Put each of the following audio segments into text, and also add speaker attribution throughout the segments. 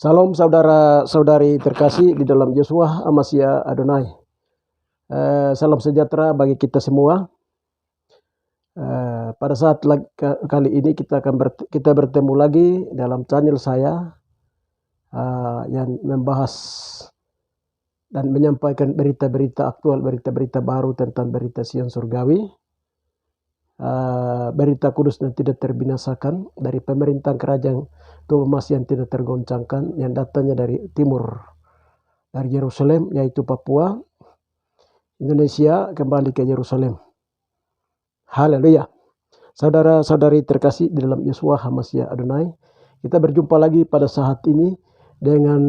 Speaker 1: Salam saudara-saudari terkasih di dalam Yeshua Hamashiach Adonai. Salam sejahtera bagi kita semua. Pada saat kali ini kita bertemu lagi dalam channel saya yang membahas dan menyampaikan berita-berita aktual, berita-berita baru tentang berita Sion surgawi, berita kudus yang tidak terbinasakan dari pemerintahan kerajaan Thomas yang tidak tergoncangkan, yang datangnya dari timur, dari Yerusalem, yaitu Papua, Indonesia kembali ke Yerusalem. Haleluya. Saudara-saudari terkasih di dalam Yeshua Hamashiach Adonai, kita berjumpa lagi pada saat ini dengan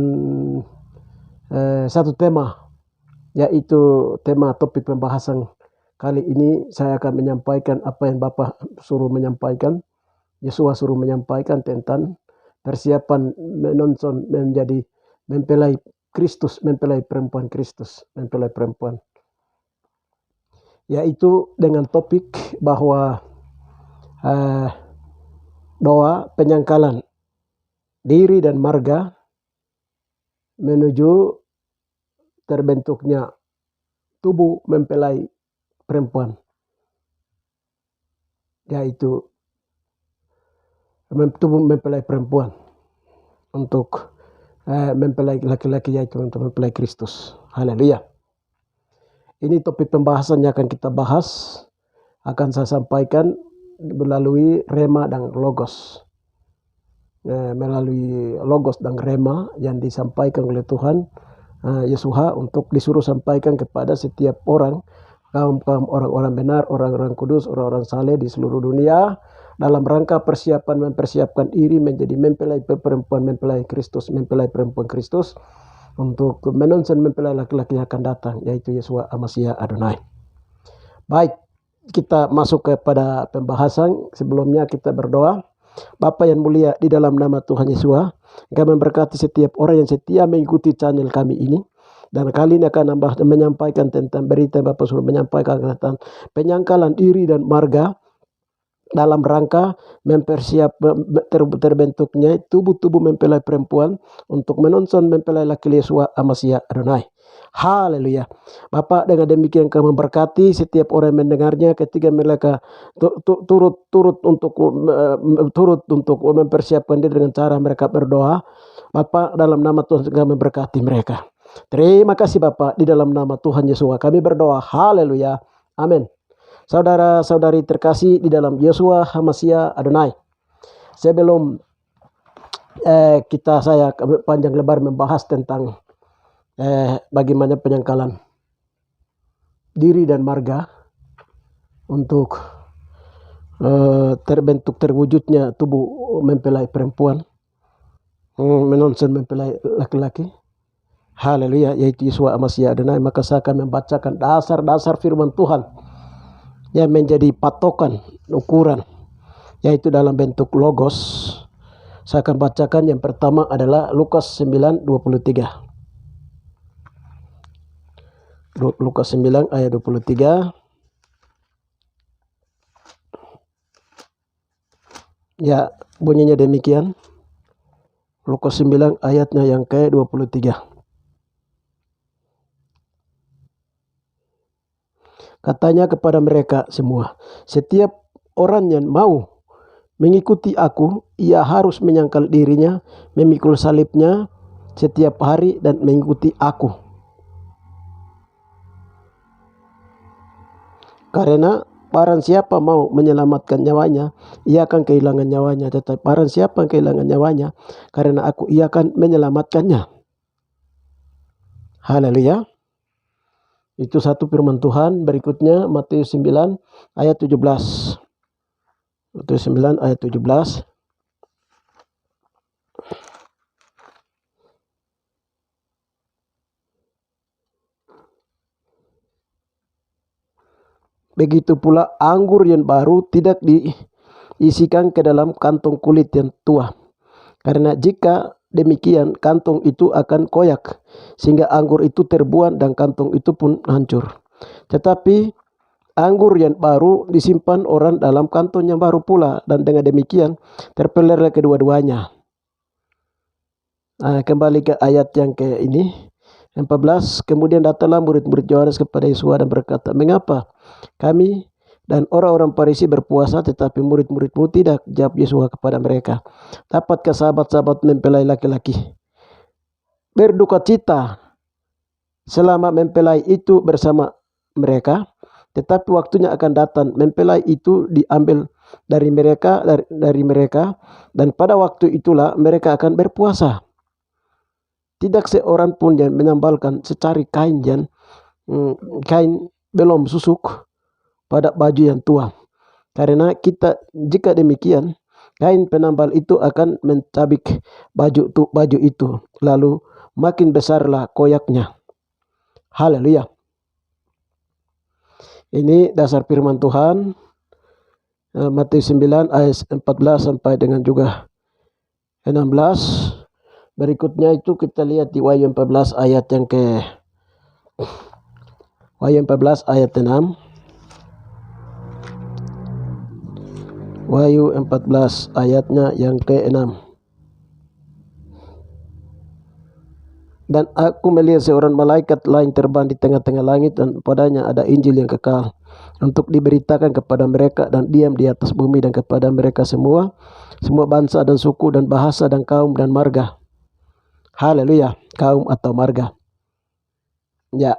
Speaker 1: satu tema, yaitu tema topik pembahasan. Kali ini saya akan menyampaikan apa yang Bapak suruh menyampaikan, Yeshua suruh menyampaikan tentang persiapan menonton menjadi mempelai Kristus, mempelai perempuan Kristus, mempelai perempuan. Yaitu dengan topik bahwa doa penyangkalan diri dan marga menuju terbentuknya tubuh mempelai perempuan, yaitu tubuh mempelai perempuan untuk mempelai laki-laki, yaitu untuk mempelai Kristus. Haleluya. Ini topik pembahasannya akan kita bahas, akan saya sampaikan melalui rema dan logos, melalui logos dan rema yang disampaikan oleh Tuhan Yeshua untuk disuruh sampaikan kepada setiap orang, kaum orang-orang benar, orang-orang kudus, orang-orang saleh di seluruh dunia, dalam rangka mempersiapkan diri menjadi mempelai perempuan, mempelai Kristus, mempelai perempuan Kristus, untuk menonton mempelai laki-laki yang akan datang, yaitu Yeshua Hamashiach Adonai. Baik, kita masuk kepada pembahasan. Sebelumnya kita berdoa. Bapa yang mulia, di dalam nama Tuhan Yeshua, kami memberkati setiap orang yang setia mengikuti channel kami ini. Dan kali ini akan menyampaikan tentang berita yang Bapak suruh menyampaikan tentang penyangkalan diri dan marga dalam rangka terbentuknya tubuh-tubuh mempelai perempuan untuk menonton mempelai laki Yeshua Hamashiach Adonai. Haleluya. Bapak, dengan demikian kami memberkati setiap orang yang mendengarnya ketika mereka turut untuk mempersiapkan diri dengan cara mereka berdoa. Bapak, dalam nama Tuhan kami memberkati mereka. Terima kasih Bapak, di dalam nama Tuhan Yeshua kami berdoa. Haleluya. Amin. Saudara-saudari terkasih di dalam Yeshua Hamashiach Adonai, sebelum saya panjang lebar membahas tentang bagaimana penyangkalan diri dan marga untuk terwujudnya tubuh mempelai perempuan, menonton mempelai laki-laki. Haleluya, yaitu Yeshua Hamashiach Adonai, maka saya akan membacakan dasar-dasar firman Tuhan yang menjadi patokan ukuran, yaitu dalam bentuk logos. Saya akan bacakan. Yang pertama adalah Lukas 9:23. Lukas 9 ayat 23. Ya, bunyinya demikian. Lukas 9 ayatnya yang ke-23. Katanya kepada mereka semua, setiap orang yang mau mengikuti aku, ia harus menyangkal dirinya, memikul salibnya setiap hari dan mengikuti aku. Karena barang siapa mau menyelamatkan nyawanya, ia akan kehilangan nyawanya. Tetapi barang siapa yang kehilangan nyawanya karena aku, ia akan menyelamatkannya. Haleluya. Itu satu firman Tuhan. Berikutnya Matius 9 ayat 17. Matius 9 ayat 17. Begitu pula anggur yang baru tidak diisikan ke dalam kantong kulit yang tua. Karena jika demikian kantong itu akan koyak, sehingga anggur itu terbuang dan kantong itu pun hancur. Tetapi anggur yang baru disimpan orang dalam kantong yang baru pula, dan dengan demikian terpelihara kedua-duanya. Kembali ke ayat yang ke ini 14. Kemudian datanglah murid-murid Yohanes kepada Yesus dan berkata, "Mengapa kami dan orang-orang Farisi berpuasa tetapi murid-muridmu tidak?" Jawab Yesus kepada mereka, "Dapatkah sahabat-sahabat mempelai laki-laki berduka cita selama mempelai itu bersama mereka? Tetapi waktunya akan datang mempelai itu diambil dari mereka dan pada waktu itulah mereka akan berpuasa. Tidak seorang pun yang menyambalkan secari kain belum susuk pada baju yang tua. Karena jika demikian, kain penambal itu akan mencabik baju itu, lalu makin besarlah koyaknya." Haleluya. Ini dasar firman Tuhan, Matius 9 ayat 14 sampai dengan juga 16. Berikutnya itu kita lihat di Wahyu 14 ayat Wahyu 14 ayat 6. Wahyu 14 ayatnya yang ke-6. "Dan aku melihat seorang malaikat lain terbang di tengah-tengah langit dan padanya ada Injil yang kekal untuk diberitakan kepada mereka dan diam di atas bumi dan kepada mereka semua bangsa dan suku dan bahasa dan kaum dan marga." Haleluya, kaum atau marga. Ya,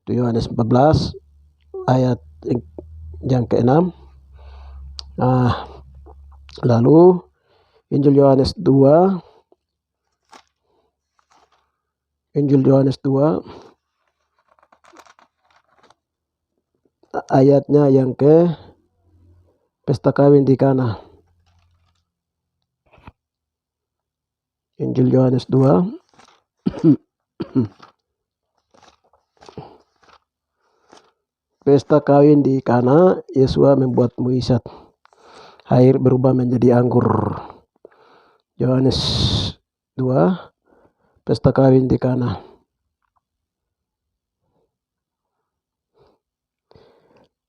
Speaker 1: itu Yohanes 14 ayat yang ke-6. Lalu Injil Yohanes 2 ayatnya yang ke pesta kawin di Kana. Injil Yohanes 2 pesta kawin di Kana, Yesus membuat mukjizat. Air berubah menjadi anggur. Yohanes 2 pesta kawin di Kana.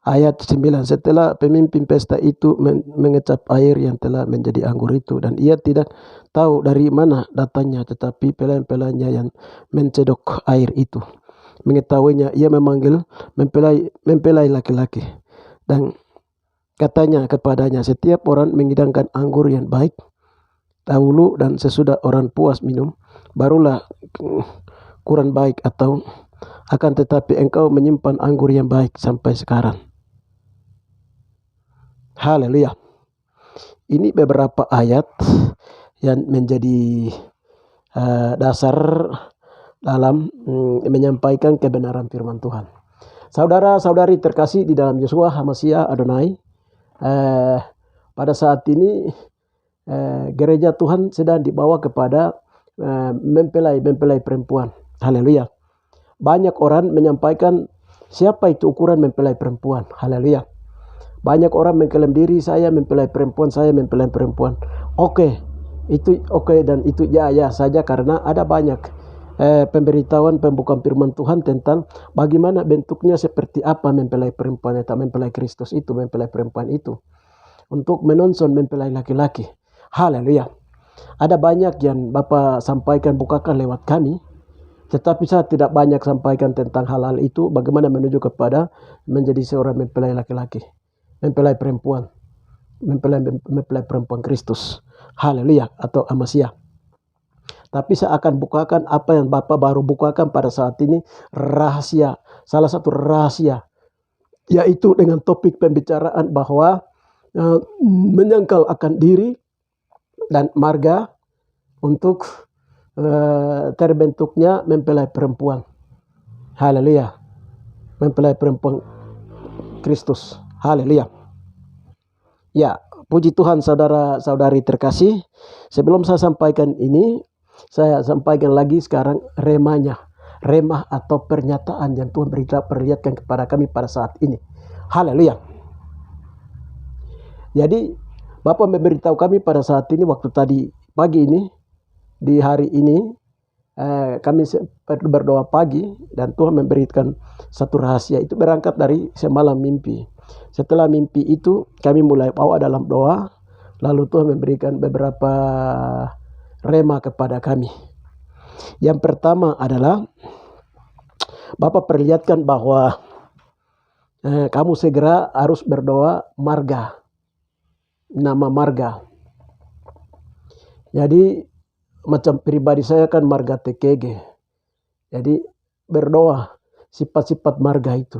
Speaker 1: Ayat 9. Setelah pemimpin pesta itu mengecap air yang telah menjadi anggur itu, dan ia tidak tahu dari mana datangnya, tetapi pelayan-pelayannya yang mencedok air itu mengetahuinya, ia memanggil mempelai laki-laki dan katanya kepadanya, "Setiap orang mengidangkan anggur yang baik dahulu, dan sesudah orang puas minum, barulah kurang baik, atau akan tetapi engkau menyimpan anggur yang baik sampai sekarang." Haleluya. Ini beberapa ayat yang menjadi dasar dalam menyampaikan kebenaran firman Tuhan. Saudara-saudari terkasih di dalam Yeshua HaMashiach Adonai, pada saat ini gereja Tuhan sedang dibawa kepada mempelai perempuan. Haleluya. Banyak orang menyampaikan siapa itu ukuran mempelai perempuan. Haleluya. Banyak orang mengklaim diri, saya mempelai perempuan, saya mempelai perempuan. Oke, itu oke, dan itu ya saja, karena ada banyak pemberitahuan pembukaan firman Tuhan tentang bagaimana bentuknya, seperti apa mempelai perempuan atau mempelai Kristus itu, mempelai perempuan itu, untuk menonton mempelai laki-laki. Haleluya. Ada banyak yang Bapak sampaikan, bukakan lewat kami, tetapi saya tidak banyak sampaikan tentang hal-hal itu, bagaimana menuju kepada menjadi seorang mempelai laki-laki, mempelai perempuan, mempelai perempuan Kristus. Haleluya, atau Amasiah. Tapi saya akan bukakan apa yang Bapak baru bukakan pada saat ini, rahasia, salah satu rahasia, yaitu dengan topik pembicaraan bahwa menyangkal akan diri dan marga untuk terbentuknya mempelai perempuan. Haleluya, mempelai perempuan Kristus. Haleluya. Ya, puji Tuhan saudara-saudari terkasih. Sebelum saya sampaikan ini, saya sampaikan lagi sekarang remah atau pernyataan yang Tuhan perlihatkan kepada kami pada saat ini. Haleluya. Jadi Bapak memberitahu kami pada saat ini, waktu tadi pagi ini, di hari ini kami berdoa pagi, dan Tuhan memberikan satu rahasia. Itu berangkat dari semalam mimpi. Setelah mimpi itu kami mulai bawa dalam doa, lalu Tuhan memberikan beberapa rema kepada kami. Yang pertama adalah Bapak perlihatkan bahwa kamu segera harus berdoa marga, nama marga. Jadi macam pribadi saya kan marga TKG. Jadi berdoa sifat-sifat marga itu.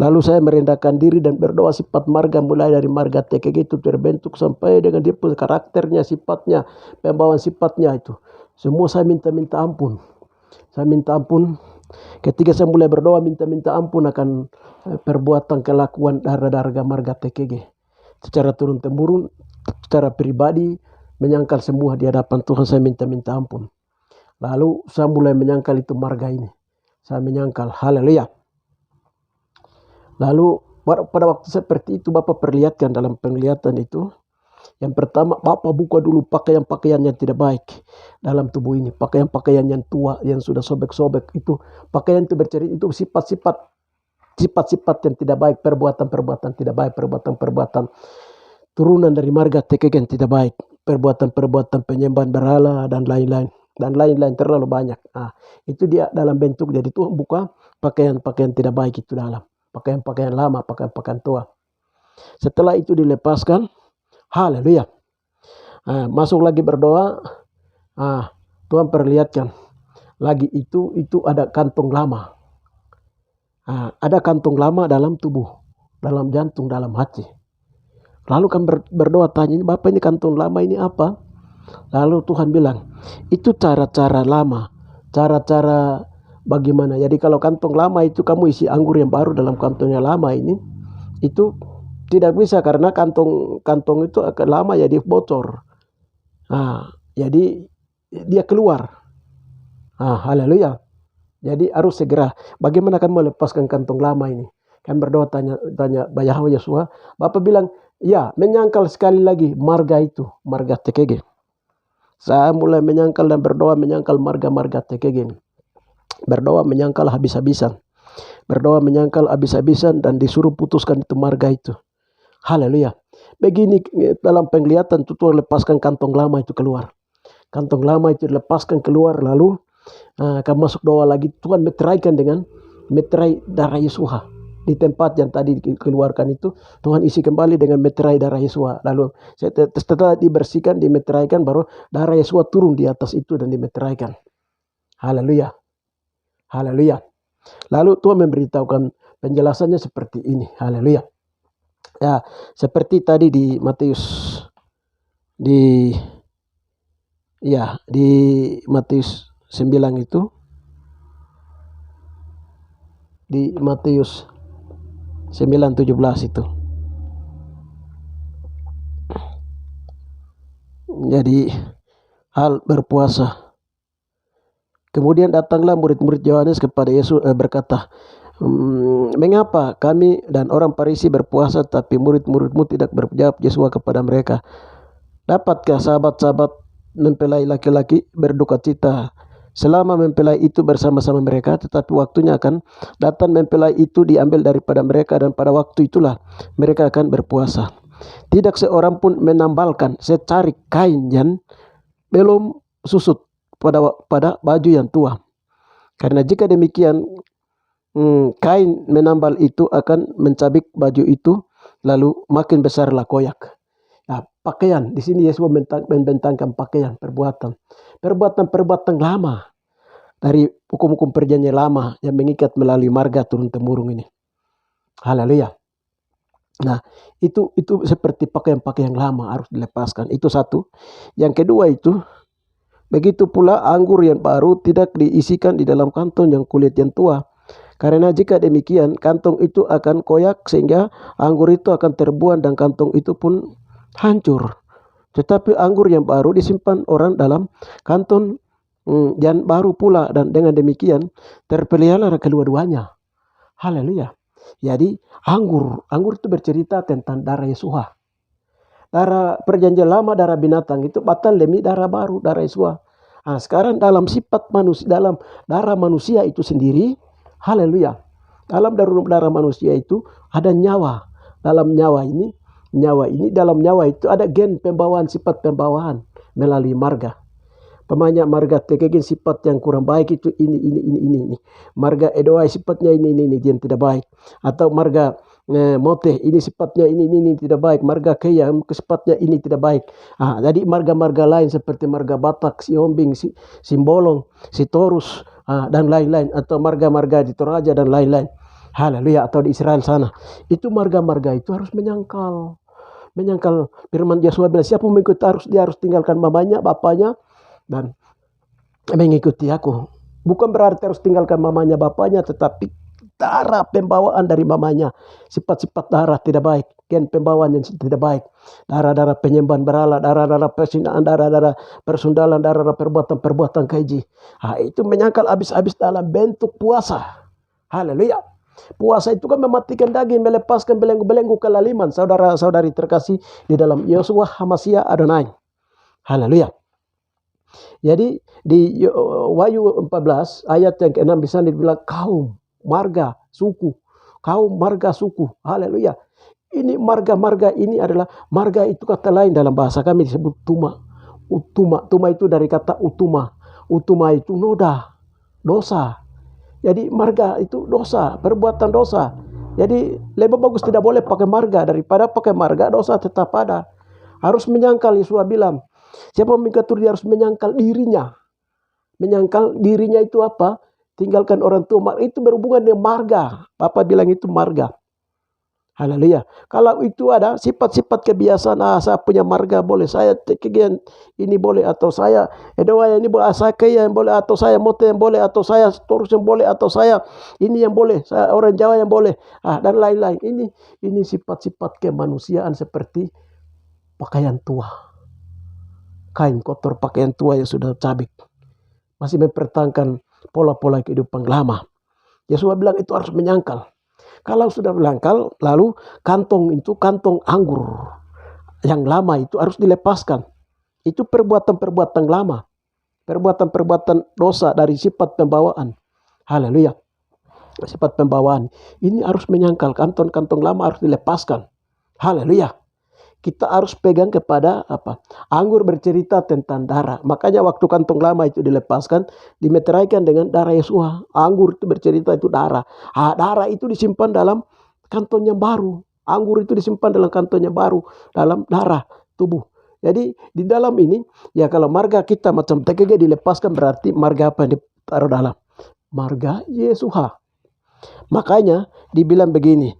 Speaker 1: Lalu saya merendahkan diri dan berdoa sifat marga, mulai dari marga TKG itu terbentuk sampai dengan dia punya karakternya, sifatnya, pembawaan sifatnya itu. Semua saya minta ampun. Saya minta ampun. Ketika saya mulai berdoa minta ampun akan perbuatan kelakuan darah-darah marga TKG. Secara turun-temurun, secara pribadi menyangkal semua di hadapan Tuhan, saya minta ampun. Lalu saya mulai menyangkal itu marga ini. Saya menyangkal, haleluya. Lalu pada waktu seperti itu Bapak perlihatkan dalam penglihatan itu. Yang pertama Bapak buka dulu pakaian-pakaian yang tidak baik dalam tubuh ini. Pakaian-pakaian yang tua, yang sudah sobek-sobek itu. Pakaian itu bercerita itu sifat-sifat yang tidak baik. Perbuatan-perbuatan tidak baik. Perbuatan-perbuatan turunan dari marga TKG yang tidak baik. Perbuatan-perbuatan penyembahan berhala dan lain-lain. Dan lain-lain terlalu banyak. Itu dia dalam bentuk. Jadi Tuhan buka pakaian-pakaian tidak baik itu dalam. Pakaian-pakaian lama, pakaian-pakaian tua. Setelah itu dilepaskan, haleluya. Masuk lagi berdoa, Tuhan perlihatkan. Lagi itu ada kantong lama. Ada kantong lama dalam tubuh, dalam jantung, dalam hati. Lalu kan berdoa tanya, Bapak ini kantong lama ini apa? Lalu Tuhan bilang, itu cara-cara lama, cara-cara bagaimana. Jadi kalau kantong lama itu kamu isi anggur yang baru dalam kantongnya lama ini, itu tidak bisa karena kantong itu akan lama jadi bocor. Jadi dia keluar. Haleluya. Jadi harus segera. Bagaimana kamu melepaskan kantong lama ini? Kan berdoa tanya Yahweh Yeshua. Bapak bilang, ya menyangkal sekali lagi marga itu, marga TKG. Saya mulai menyangkal dan berdoa menyangkal marga-marga TKG ini. Berdoa menyangkal habis-habisan. Berdoa menyangkal habis-habisan dan disuruh putuskan itu marga itu. Haleluya. Begini dalam penglihatan Tuhan lepaskan kantong lama itu keluar. Kantong lama itu dilepaskan keluar, lalu kamu masuk doa lagi. Tuhan meteraikan dengan meterai darah Yesus. Di tempat yang tadi dikeluarkan itu Tuhan isi kembali dengan meterai darah Yesus. Lalu setelah dibersihkan, dimeteraikan, baru darah Yesus turun di atas itu dan dimeteraikan. Haleluya. Haleluya. Lalu Tuhan memberitahukan penjelasannya seperti ini. Haleluya. Ya, seperti tadi di Matius di Matius 9 itu. Di Matius 9:17 itu. Jadi hal berpuasa. Kemudian datanglah murid-murid Yohanes kepada Yesus berkata, mengapa kami dan orang Farisi berpuasa tapi murid-muridmu tidak berjawab? Yesus kepada mereka, dapatkah sahabat-sahabat mempelai laki-laki berduka cita selama mempelai itu bersama-sama mereka? Tetapi waktunya akan datang mempelai itu diambil daripada mereka, dan pada waktu itulah mereka akan berpuasa. Tidak seorang pun menambalkan secarik kain yang belum susut pada baju yang tua. Karena jika demikian, kain menambal itu akan mencabik baju itu, lalu makin besarlah koyak. Pakaian di sini Yesus membentangkan pakaian, perbuatan lama dari hukum-hukum perjanjian lama yang mengikat melalui marga turun temurun ini. Haleluya. Nah, itu seperti pakaian-pakaian lama harus dilepaskan. Itu satu. Yang kedua itu, begitu pula anggur yang baru tidak diisikan di dalam kantong yang kulit yang tua. Karena jika demikian, kantong itu akan koyak sehingga anggur itu akan terbuang dan kantong itu pun hancur. Tetapi anggur yang baru disimpan orang dalam kantong yang baru pula, dan dengan demikian terpelihara kedua-duanya. Haleluya. Jadi anggur itu bercerita tentang darah Yesus. Darah perjanjian lama, darah binatang itu batal demi darah baru, darah Yesus. Sekarang dalam sifat manusia, dalam darah manusia itu sendiri, haleluya. Dalam darah manusia itu ada nyawa. Dalam nyawa ini, dalam nyawa itu ada gen pembawaan, sifat pembawaan. melalui marga. Pemanya marga Tekegen sifat yang kurang baik itu ini. Marga Edoai sifatnya ini yang tidak baik. Atau marga Moteh ini sifatnya ini tidak baik. Marga Keya sifatnya ini tidak baik. Jadi marga-marga lain seperti marga Batak, si Hombing, si Simbolong, si Torus dan lain-lain. Atau marga-marga di Toraja dan lain-lain. Haleluya. Atau di Israel sana. Itu marga-marga itu harus menyangkal firman Yesus bilang, siapa mengikuti dia harus tinggalkan mamanya, bapaknya, dan mengikuti aku. Bukan berarti harus tinggalkan mamanya, bapaknya, tetapi darah pembawaan dari mamanya. Sifat-sifat darah tidak baik, gen pembawaan yang tidak baik. Darah-darah penyembahan berhala, darah-darah persinaan, darah-darah persundalan, darah-darah perbuatan-perbuatan keji. Itu menyangkal habis-habis dalam bentuk puasa. Haleluya. Puasa itu kan mematikan daging, melepaskan belenggu-belenggu kelaliman. Saudara-saudari terkasih di dalam Yosua Hamasia Adonai. Haleluya. Jadi di Wahyu 14 ayat yang ke-6 di sana dibilang kaum marga suku. Haleluya. Ini marga ini adalah marga, itu kata lain dalam bahasa kami disebut tuma. Tuma itu dari kata utuma. Utuma itu noda, dosa. Jadi marga itu dosa, perbuatan dosa. Jadi lebih bagus tidak boleh pakai marga daripada pakai marga, dosa tetap ada. Harus menyangkal, Yesus bilang. Siapa mengatur dia harus menyangkal dirinya. Menyangkal dirinya itu apa? Tinggalkan orang tua. Itu berhubungan dengan marga. Papa bilang itu marga. Haleluya. Kalau itu ada sifat-sifat kebiasaan, saya punya marga boleh, saya Tekegen ini boleh, atau saya Edoa ini boleh, saya Kaya yang boleh, atau saya Mote yang boleh, atau saya Torus yang boleh, atau saya ini yang boleh, saya orang Jawa yang boleh, dan lain-lain. Ini sifat-sifat kemanusiaan seperti pakaian tua. Kain kotor pakaian tua yang sudah cabik. Masih mempertahankan pola-pola kehidupan lama. Yesus bilang itu harus menyangkal. Kalau sudah melangkal, lalu kantong anggur yang lama itu harus dilepaskan. Itu perbuatan-perbuatan lama. Perbuatan-perbuatan dosa dari sifat pembawaan. Haleluya. Sifat pembawaan. Ini harus menyangkal. Kantong-kantong lama harus dilepaskan. Haleluya. Kita harus pegang kepada apa? Anggur bercerita tentang darah. Makanya waktu kantong lama itu dilepaskan, dimeteraikan dengan darah Yesus. Anggur itu bercerita itu darah. Darah itu disimpan dalam kantong yang baru. Anggur itu disimpan dalam kantong yang baru, dalam darah tubuh. Jadi di dalam ini, ya kalau marga kita macam TKG dilepaskan, berarti marga apa yang ditaruh dalam? Marga Yesus. Makanya dibilang begini,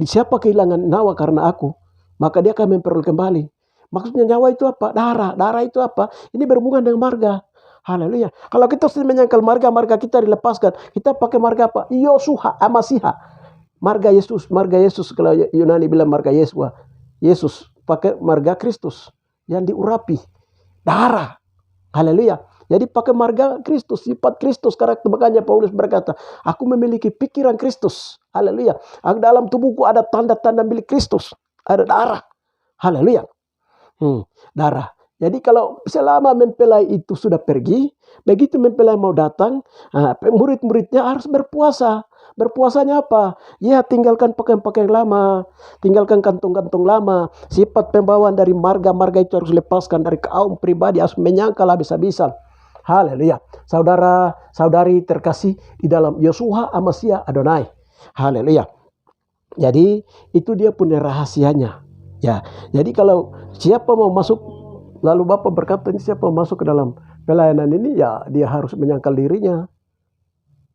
Speaker 1: siapa kehilangan nyawa karena aku, maka dia akan memperoleh kembali. Maksudnya nyawa itu apa? Darah itu apa? Ini berhubungan dengan marga. Haleluya. Kalau kita sudah menyangkal marga kita dilepaskan. Kita pakai marga apa? Yosuha, Amasiha. Marga Yesus. Kalau Yunani bilang marga Yesua. Yesus pakai marga Kristus yang diurapi. Darah. Haleluya. Jadi pakai marga Kristus, sifat Kristus, karakter. Makanya Paulus berkata, aku memiliki pikiran Kristus. Haleluya. Dalam tubuhku ada tanda-tanda milik Kristus. Ada darah. Haleluya. Darah. Jadi kalau selama mempelai itu sudah pergi, begitu mempelai mau datang, murid-muridnya harus berpuasa. Berpuasanya apa? Ya, tinggalkan pakaian-pakaian lama, tinggalkan kantong-kantong lama. Sifat pembawaan dari marga itu harus lepaskan, dari kaum pribadi harus menyangkal habis-habisan. Haleluya. Saudara-saudari terkasih di dalam Yosua Hamasia Adonai. Haleluya. Jadi itu dia punya rahasianya. Ya, jadi kalau siapa mau masuk, lalu Bapak berkata ini siapa mau masuk ke dalam pelayanan ini, ya dia harus menyangkal dirinya.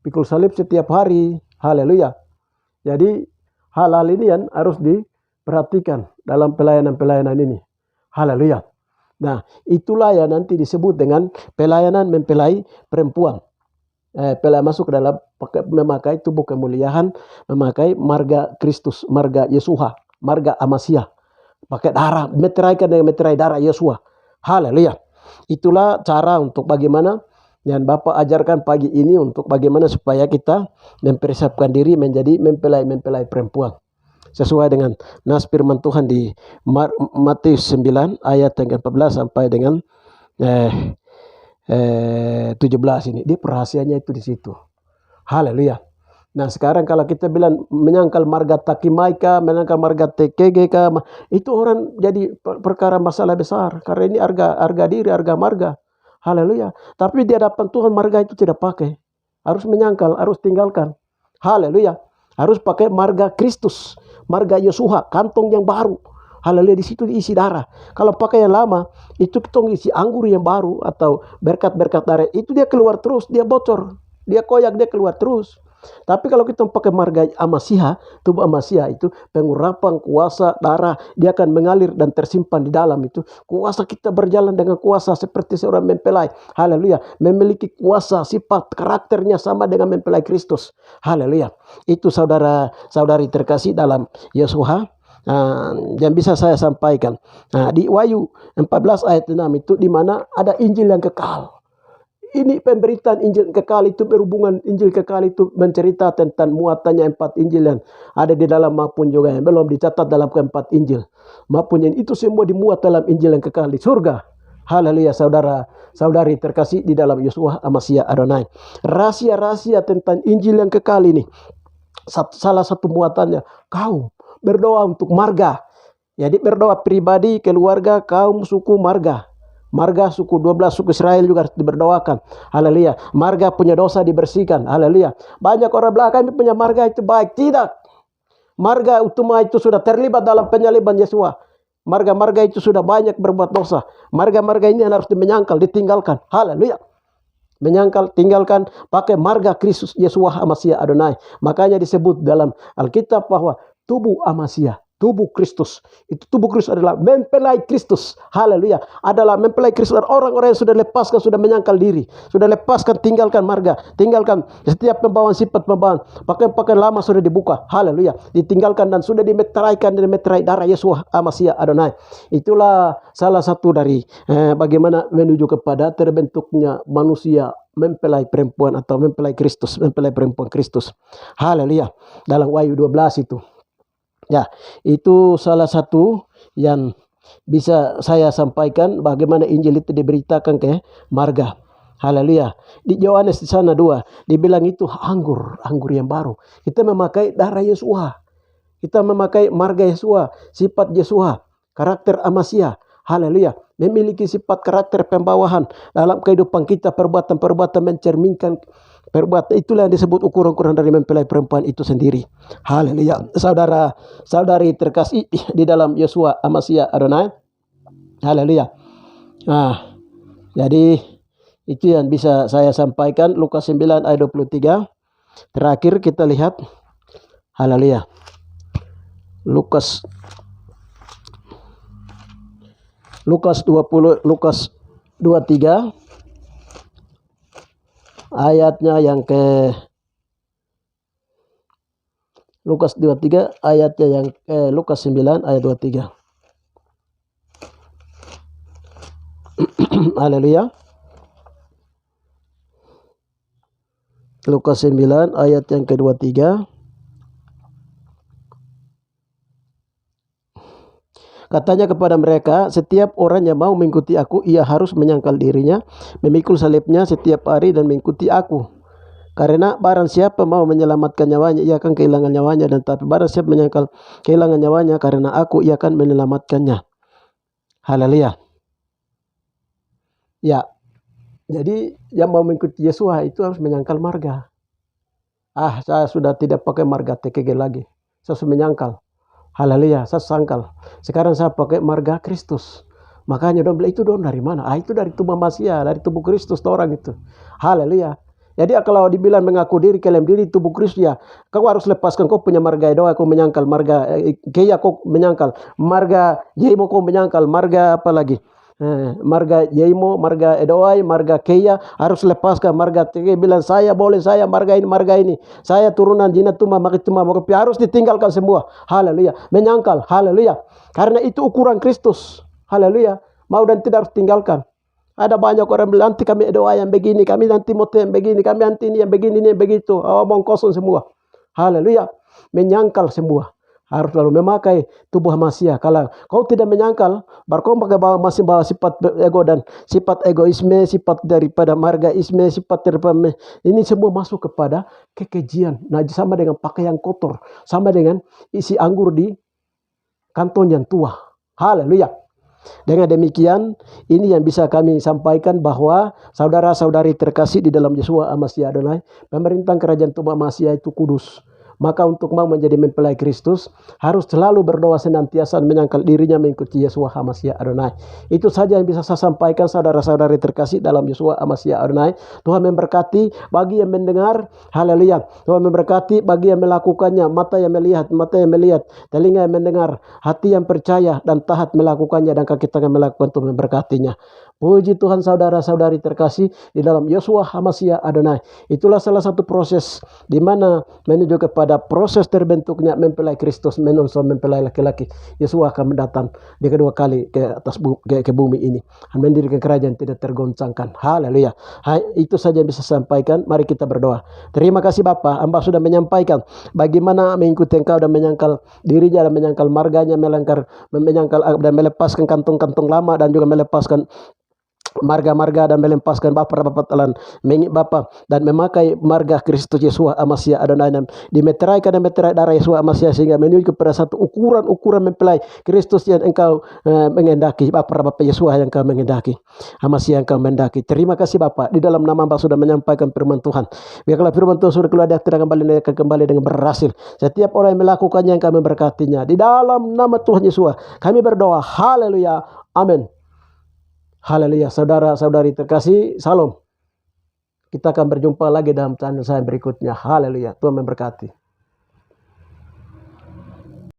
Speaker 1: Pikul salib setiap hari. Haleluya. Jadi hal-hal ini yang harus diperhatikan dalam pelayanan-pelayanan ini. Haleluya. Nah, itulah yang nanti disebut dengan pelayanan mempelai perempuan. Pelai masuk ke dalam memakai tubuh kemuliaan, memakai marga Kristus, marga Yesua, marga Amasiah, pakai darah, meteraikan dengan meterai darah Yesua. Haleluya. Itulah cara untuk bagaimana yang Bapak ajarkan pagi ini, untuk bagaimana supaya kita mempersiapkan diri menjadi mempelai perempuan. Sesuai dengan nas firman Tuhan di Matius 9 ayat 14 sampai dengan 17 ini. Dia perhasianya itu di situ. Haleluya. Nah sekarang kalau kita bilang menyangkal marga Takimaika, menyangkal marga TKG, itu orang jadi perkara masalah besar. Karena ini harga diri, harga marga. Haleluya. Tapi di hadapan Tuhan marga itu tidak pakai. Harus menyangkal, harus tinggalkan. Haleluya. Harus pakai marga Kristus, marga Yeshua, kantong yang baru. Haleluya, di situ diisi darah. Kalau pakai yang lama, itu kita isi anggur yang baru atau berkat-berkat darah. Itu dia keluar terus, dia bocor, dia koyak, dia keluar terus. Tapi kalau kita pakai marga Amasiah, tubuh Amasiah itu pengurapan kuasa darah, dia akan mengalir dan tersimpan di dalam itu. Kuasa kita berjalan dengan kuasa seperti seorang mempelai. Haleluya, memiliki kuasa, sifat, karakternya sama dengan mempelai Kristus. Haleluya. Itu saudara-saudari terkasih dalam Yeshua. Yang bisa saya sampaikan. Di Wahyu 14 ayat 6 itu di mana ada Injil yang kekal. Ini pemberitaan Injil kekal itu berhubungan, Injil kekal itu mencerita tentang muatannya 4 Injil yang ada di dalam maupun juga yang belum dicatat dalam keempat Injil. Maupun yang itu semua dimuat dalam Injil yang kekal di surga. Haleluya, saudara-saudari terkasih di dalam Yeshua Amasiah Adonai. Rahasia-rahasia tentang Injil yang kekal ini. Salah satu muatannya, kaum berdoa untuk marga. Jadi berdoa pribadi, keluarga, kaum, suku, marga. Marga suku 12 suku Israel juga harus diberdoakan. Haleluya. Marga punya dosa dibersihkan. Haleluya. Banyak orang belakang ini punya marga itu baik. Tidak. Marga utama itu sudah terlibat dalam penyaliban Yesua. Marga-marga itu sudah banyak berbuat dosa. Marga-marga ini harus dimenyangkal, ditinggalkan. Haleluya. Menyangkal, tinggalkan, pakai marga Kristus Yeshua Amasiah Adonai. Makanya disebut dalam Alkitab bahwa tubuh Amasiah, tubuh Kristus. Itu tubuh Kristus adalah mempelai Kristus. Haleluya. Adalah mempelai Kristus. Orang-orang yang sudah lepaskan, sudah menyangkal diri. Sudah lepaskan, tinggalkan marga. Tinggalkan setiap pembawaan, sifat pembawaan. Pakaian-pakaian lama sudah dibuka. Haleluya. Ditinggalkan dan sudah dimeteraikan dan meterai darah Yeshua Amasiah Adonai. Itulah salah satu dari bagaimana menuju kepada terbentuknya manusia mempelai perempuan atau mempelai Kristus. Mempelai perempuan Kristus. Haleluya. Dalam Wahyu 12 itu. Ya, itu salah satu yang bisa saya sampaikan bagaimana Injil itu diberitakan ke marga. Haleluya. Di Yohanes di sana 2 dibilang itu anggur yang baru. Kita memakai darah Yeshua. Kita memakai marga Yeshua, sifat Yeshua, karakter Amasiah. Haleluya. Memiliki sifat karakter pembawahan dalam kehidupan kita, perbuatan-perbuatan mencerminkan perbuatan. Itulah yang disebut ukuran-ukuran dari mempelai perempuan itu sendiri. Haleluya. Saudara-saudari terkasih di dalam Yeshua Amasiah Adonai. Haleluya. Jadi itu yang bisa saya sampaikan. Lukas 9 ayat 23. Terakhir kita lihat. Haleluya. Lukas 23 ayatnya yang ke Lukas 23 ayatnya yang Lukas 9 ayat 23. Haleluya. Lukas 9 ayat yang ke-23. Katanya kepada mereka, setiap orang yang mau mengikuti aku, ia harus menyangkal dirinya, memikul salibnya setiap hari dan mengikuti aku. Karena barang siapa mau menyelamatkan nyawanya, ia akan kehilangan nyawanya. Dan tapi barang siapa menyangkal kehilangan nyawanya karena aku, ia akan menyelamatkannya. Haleluya. Ya, jadi yang mau mengikuti Yeshua itu harus menyangkal marga. Saya sudah tidak pakai marga TKG lagi. Saya sudah menyangkal. Haleluya, saya sangkal. Sekarang saya pakai marga Kristus. Makanya dong bilang, itu dong dari mana? Itu dari tubuh Amasiah, dari tubuh Kristus orang itu. Haleluya. Jadi kalau dibilang mengaku diri, klaim diri tubuh Kristus, ya kau harus lepaskan. Kau punya marga Edoa, kau menyangkal marga Keya, kau menyangkal marga Yeimo, kau menyangkal marga apa lagi? Marga Yeimo, marga Edoai, marga Keya, harus lepaskan marga TKG. Bilang saya boleh, saya marga ini, saya turunan Jinat Tuma, Makituma, harus ditinggalkan semua. Haleluya. Menyangkal. Haleluya. Karena itu ukuran Kristus. Haleluya. Mau dan tidak harus tinggalkan. Ada banyak orang bilang, nanti kami Edoai yang begini, kami nanti Mote yang begini, kami nanti ini yang begini, ini yang begitu. Omong kosong semua. Haleluya. Menyangkal semua. harus selalu memakai tubuh Hamasiah. Kalau kau tidak menyangkal, baru kau masih bawa sifat ego dan sifat egoisme, sifat daripada margaisme, sifat daripada ini semua masuk kepada kekejian. Najis sama dengan pakaian kotor, sama dengan isi anggur di kantong yang tua. Haleluya. Dengan demikian, ini yang bisa kami sampaikan bahwa saudara-saudari terkasih di dalam Yeshua HaMashiach Adonai, pemerintahan kerajaan Tuhan Hamasiah itu kudus. Maka untuk mau menjadi mempelai Kristus, harus selalu berdoa senantiasa menyangkal dirinya mengikuti Yeshua HaMashiach Adonai. Itu saja yang bisa saya sampaikan saudara-saudari terkasih dalam Yeshua HaMashiach Adonai. Tuhan memberkati bagi yang mendengar, haleluya. Tuhan memberkati bagi yang melakukannya, mata yang melihat, telinga yang mendengar, hati yang percaya dan taat melakukannya, dan kaki tangan melakukan, Tuhan memberkatinya. Puji Tuhan saudara-saudari terkasih di dalam Yeshua HaMashiach Adonai. Itulah salah satu proses di mana menuju kepada proses terbentuknya mempelai Kristus, menonson mempelai laki-laki. Yeshua akan datang di kedua kali ke atas ke bumi ini, mendirikan kerajaan tidak tergoncangkan. Haleluya. Itu saja yang bisa saya sampaikan. Mari kita berdoa. Terima kasih Bapa, Hamba sudah menyampaikan bagaimana mengikuti Engkau dan menyangkal dirinya dan menyangkal marganya, menyangkal dan melepaskan kantung-kantung lama dan juga melepaskan marga-marga dan melepaskan Bapa telan mengik Bapa dan memakai marga Kristus Yeshua HaMashiach Adonai, dimeteraikan dan meterai darah Yeshua HaMashiach sehingga menuju kepada satu ukuran mempelai Kristus yang Engkau mengendaki, Bapa Yeshua yang Engkau mengendaki, HaMashiach yang Engkau mengendaki. Terima kasih Bapa, di dalam nama Bapa sudah menyampaikan firman Tuhan. Biarlah firman Tuhan sudah keluar tidak kembali dengan berhasil. Setiap orang yang melakukannya yang kami berkatinya. Di dalam nama Tuhan Yesus kami berdoa. Haleluya. Amin. Haleluya. Saudara-saudari terkasih, salam. Kita akan berjumpa lagi dalam channel saya berikutnya. Haleluya. Tuhan memberkati.